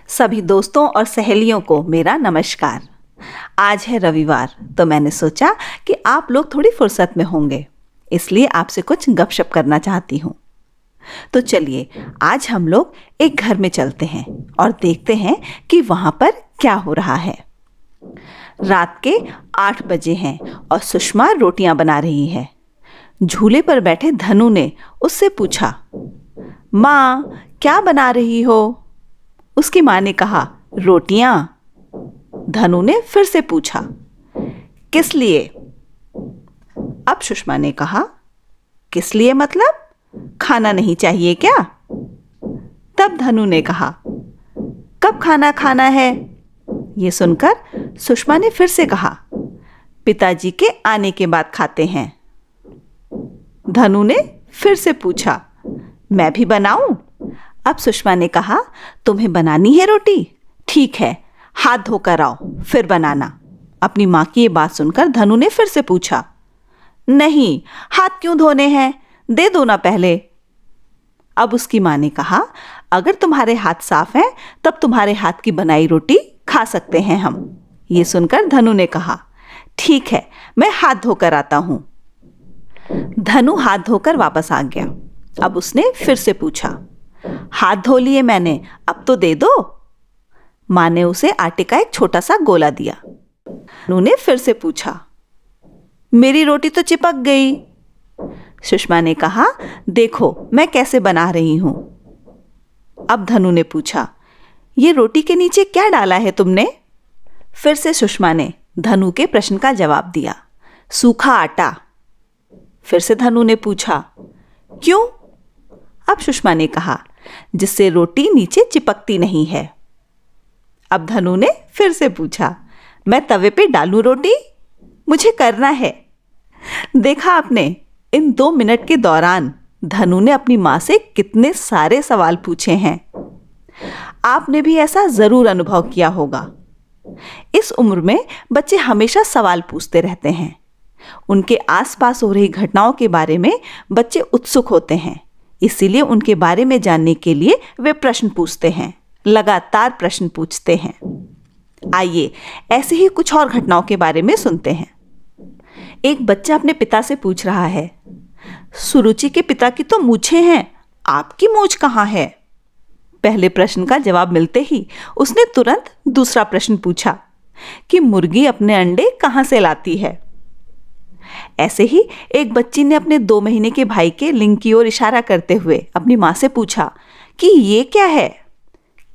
सभी दोस्तों और सहेलियों को मेरा नमस्कार। आज है रविवार, तो मैंने सोचा कि आप लोग थोड़ी फुर्सत में होंगे, इसलिए आपसे कुछ गपशप करना चाहती हूँ। तो चलिए आज हम लोग एक घर में चलते हैं और देखते हैं कि वहाँ पर क्या हो रहा है। रात के 8 बजे हैं और सुषमा रोटियां बना रही है। झूले पर बैठे धनु ने उससे पूछा, माँ क्या बना रही हो? उसकी माँ ने कहा, रोटियां। धनु ने फिर से पूछा, किस लिए? अब सुषमा ने कहा, किस लिए मतलब? खाना नहीं चाहिए क्या? तब धनु ने कहा, कब खाना खाना है? ये सुनकर सुषमा ने फिर से कहा, पिताजी के आने के बाद खाते हैं। धनु ने फिर से पूछा, मैं भी बनाऊं? अब सुषमा ने कहा, तुम्हें बनानी है रोटी? ठीक है, हाथ धोकर आओ फिर बनाना। अपनी माँ की ये बात सुनकर धनु ने फिर से पूछा, नहीं, हाथ क्यों धोने हैं? दे दो ना पहले। अब उसकी माँ ने कहा, अगर तुम्हारे हाथ साफ हैं तब तुम्हारे हाथ की बनाई रोटी खा सकते हैं हम। ये सुनकर धनु ने कहा, ठीक है, मैं हाथ धोकर आता हूं। धनु हाथ धोकर वापस आ गया। अब उसने फिर से पूछा, हाथ धो लिए मैंने, अब तो दे दो। माँ ने उसे आटे का एक छोटा सा गोला दिया। धनु ने फिर से पूछा, मेरी रोटी तो चिपक गई। सुषमा ने कहा, देखो मैं कैसे बना रही हूं। अब धनु ने पूछा, ये रोटी के नीचे क्या डाला है तुमने? फिर से सुषमा ने धनु के प्रश्न का जवाब दिया, सूखा आटा। फिर से धनु ने पूछा, क्यों? अब सुषमा ने कहा, जिससे रोटी नीचे चिपकती नहीं है। अब धनु ने फिर से पूछा, मैं तवे पे डालूं रोटी? मुझे करना है। देखा आपने, इन 2 मिनट के दौरान धनु ने अपनी माँ से कितने सारे सवाल पूछे हैं। आपने भी ऐसा जरूर अनुभव किया होगा। इस उम्र में बच्चे हमेशा सवाल पूछते रहते हैं। उनके आसपास हो रही घटनाओं के बारे में बच्चे उत्सुक होते हैं, इसीलिए उनके बारे में जानने के लिए वे प्रश्न पूछते हैं, लगातार प्रश्न पूछते हैं। आइए ऐसे ही कुछ और घटनाओं के बारे में सुनते हैं। एक बच्चा अपने पिता से पूछ रहा है, सुरुचि के पिता की तो मूछें हैं, आपकी मूछ कहाँ है? पहले प्रश्न का जवाब मिलते ही उसने तुरंत दूसरा प्रश्न पूछा कि मुर्गी अपने अंडे कहाँ से लाती है। ऐसे ही एक बच्ची ने अपने 2 महीने के भाई के लिंग की ओर इशारा करते हुए अपनी माँ से पूछा कि ये क्या है?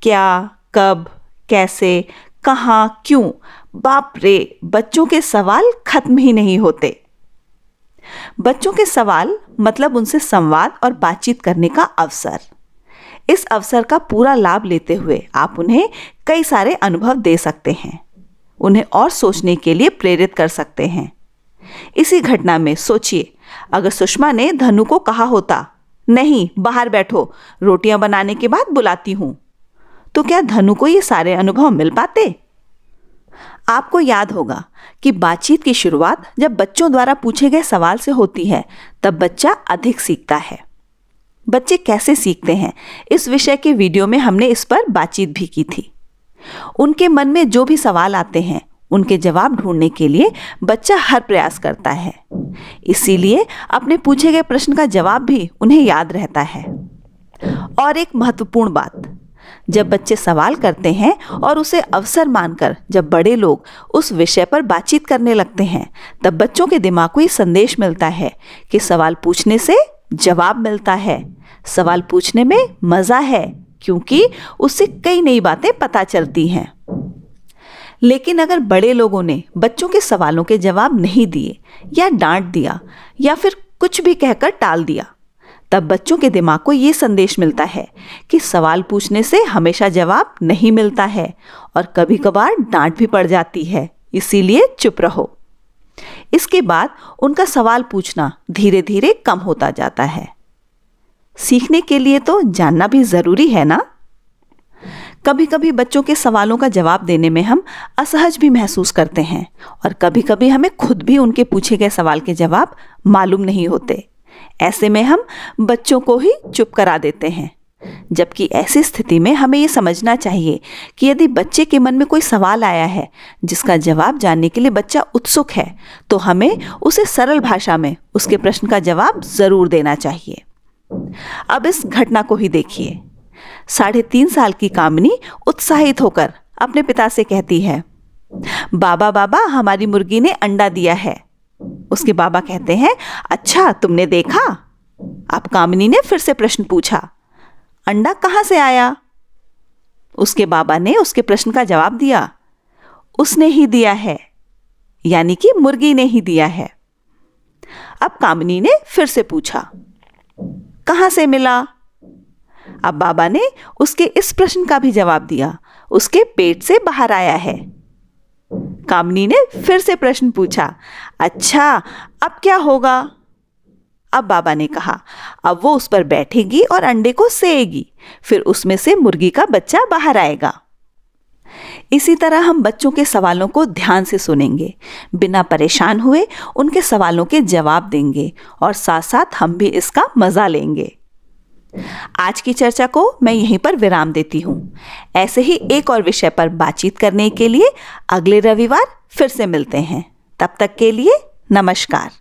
क्या, कब, कैसे, कहाँ, क्यों? बाप रे, बच्चों के सवाल खत्म ही नहीं होते। बच्चों के सवाल मतलब उनसे संवाद और बातचीत करने का अवसर। इस अवसर का पूरा लाभ लेते हुए आप उन्हें कई सारे अनुभव दे सकते हैं, उन्हें और सोचने के लिए प्रेरित कर सकते हैं। इसी घटना में सोचिए, अगर सुषमा ने धनु को कहा होता, नहीं बाहर बैठो, रोटियां बनाने के बाद बुलाती हूं, तो क्या धनु को ये सारे अनुभव मिल पाते? आपको याद होगा कि बातचीत की शुरुआत जब बच्चों द्वारा पूछे गए सवाल से होती है, तब बच्चा अधिक सीखता है। बच्चे कैसे सीखते हैं, इस विषय के वीडियो में हमने इस पर बातचीत भी की थी। उनके मन में जो भी सवाल आते हैं, उनके जवाब ढूंढने के लिए बच्चा हर प्रयास करता है, इसीलिए अपने पूछे गए प्रश्न का जवाब भी उन्हें याद रहता है। और एक महत्वपूर्ण बात, जब बच्चे सवाल करते हैं और उसे अवसर मानकर जब बड़े लोग उस विषय पर बातचीत करने लगते हैं, तब बच्चों के दिमाग को ये संदेश मिलता है कि सवाल पूछने से जवाब मिलता है, सवाल पूछने में मजा है, क्योंकि उससे कई नई बातें पता चलती हैं। लेकिन अगर बड़े लोगों ने बच्चों के सवालों के जवाब नहीं दिए या डांट दिया या फिर कुछ भी कहकर टाल दिया, तब बच्चों के दिमाग को ये संदेश मिलता है कि सवाल पूछने से हमेशा जवाब नहीं मिलता है और कभी कभार डांट भी पड़ जाती है, इसीलिए चुप रहो। इसके बाद उनका सवाल पूछना धीरे धीरे कम होता जाता है। सीखने के लिए तो जानना भी जरूरी है ना। कभी कभी बच्चों के सवालों का जवाब देने में हम असहज भी महसूस करते हैं और कभी कभी हमें खुद भी उनके पूछे गए सवाल के जवाब मालूम नहीं होते। ऐसे में हम बच्चों को ही चुप करा देते हैं, जबकि ऐसी स्थिति में हमें ये समझना चाहिए कि यदि बच्चे के मन में कोई सवाल आया है जिसका जवाब जानने के लिए बच्चा उत्सुक है, तो हमें उसे सरल भाषा में उसके प्रश्न का जवाब जरूर देना चाहिए। अब इस घटना को ही देखिए। 3.5 साल की कामिनी उत्साहित होकर अपने पिता से कहती है, बाबा बाबा, हमारी मुर्गी ने अंडा दिया है। उसके बाबा कहते हैं, अच्छा, तुमने देखा? अब कामिनी ने फिर से प्रश्न पूछा, अंडा कहां से आया? उसके बाबा ने उसके प्रश्न का जवाब दिया, उसने ही दिया है, यानी कि मुर्गी ने ही दिया है। अब कामिनी ने फिर से पूछा, कहां से मिला? अब बाबा ने उसके इस प्रश्न का भी जवाब दिया, उसके पेट से बाहर आया है। कामिनी ने फिर से प्रश्न पूछा, अच्छा, अब क्या होगा? अब बाबा ने कहा, अब वो उस पर बैठेगी और अंडे को सेएगी, फिर उसमें से मुर्गी का बच्चा बाहर आएगा। इसी तरह हम बच्चों के सवालों को ध्यान से सुनेंगे, बिना परेशान हुए उनके सवालों के जवाब देंगे और साथ साथ हम भी इसका मजा लेंगे। आज की चर्चा को मैं यहीं पर विराम देती हूँ। ऐसे ही एक और विषय पर बातचीत करने के लिए अगले रविवार फिर से मिलते हैं। तब तक के लिए नमस्कार।